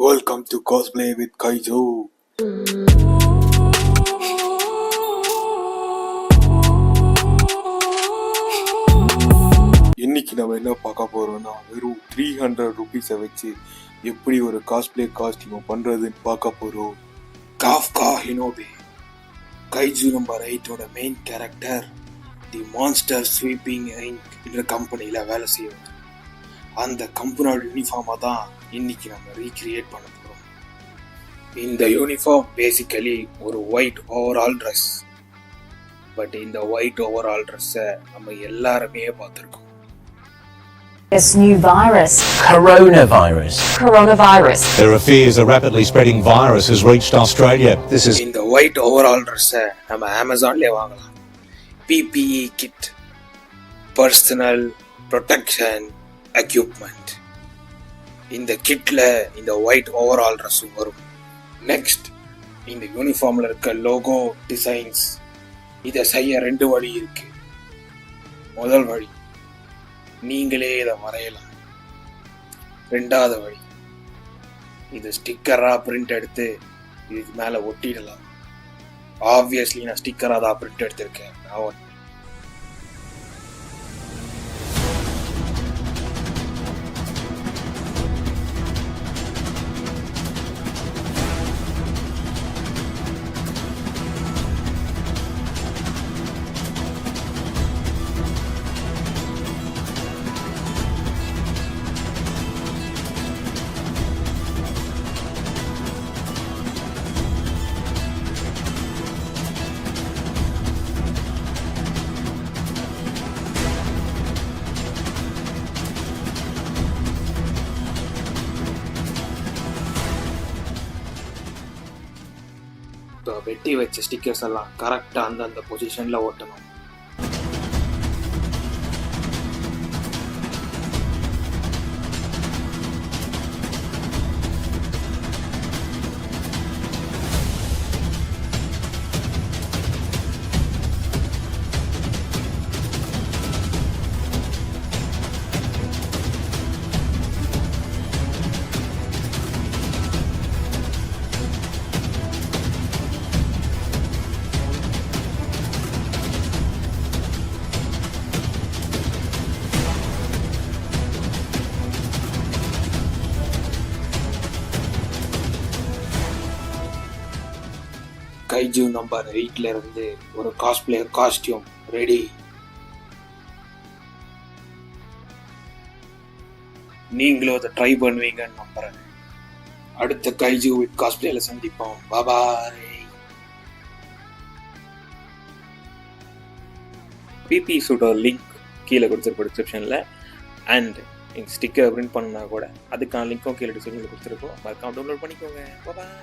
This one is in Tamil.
Welcome to Cosplay with Kaizo. இன்னைக்கு நம்ம என்ன பார்க்க போறோம்னா வெறும் 300 ருபீஸை வச்சு எப்படி ஒரு காஸ்பிளே காஸ்டியூம் பண்றதுன்னு பார்க்க போறோம். காஃப்கா ஹினோபே கைஜு நம்பர் 8ஓட main character the monster sweeping என்ற கம்பெனியில வேலை செய்யும். அந்த கம்பெனியோட யூனிஃபார்மாக தான் இன்னைக்கு நம்ம ரீக்ரியேட் பண்ண போகிறோம். இந்த யூனிஃபார்ம் பேசிக்கலி ஒரு ஒயிட் ஓவரால் ட்ரெஸ். பட் இந்த ஒயிட் ஓவரால் ட்ரெஸ்ஸை நம்ம எல்லாருமே பார்த்துருக்கோம். This new virus, Coronavirus. There are fears a rapidly spreading virus has reached Australia. இந்த ஒயிட் ஓவரால் ட்ரெஸ்ஸை நம்ம அமேசான்லேயே வாங்கலாம். PPE kit, personal protection equipment. இந்த கிட்ல இந்த ஒயிட் ஓவரால் ட்ரெஸ்ஸும் வரும். நெக்ஸ்ட், இந்த யூனிஃபார்ம்ல இருக்க லோகோ டிசைன்ஸ். இதை செய்ய 2 வழி இருக்கு. முதல் வழி, நீங்களே இதை வரையலாம். 2வது வழி, இது ஸ்டிக்கரா பிரிண்ட் எடுத்து இதுக்கு மேல ஒட்டிடலாம். ஆப்வியஸ்லி நான் ஸ்டிக்கரா தான் பிரிண்ட் எடுத்திருக்கேன். வெட்டி வச்ச ஸ்டிக்கர்ஸ் எல்லாம் கரெக்டா அந்தந்த பொசிஷன்ல ஓட்டணும். கைஜு நம்பர் 8ல இருந்து ஒரு காஸ்பிளே காஸ்டியூம் ரெடி. நீங்களும் அதை ட்ரை பண்ணுவீங்கன்னு நம்புறேன். அடுத்த கைஜு வித் காஸ்பிளேல சந்திப்போம். பாய். பிபி சூட்டோட லிங்க் கீழே கொடுத்துருப்போம் டிஸ்கிரிப்ஷனில். அண்ட் ஸ்டிக்கர் பிரிண்ட் பண்ணா கூட அதுக்கான லிங்க்கும் கீழே டிஸ்கிரிப்ஷனில் கொடுத்துருக்கோம். மறக்காம டவுன்லோட் பண்ணிக்கோங்க. பாய்.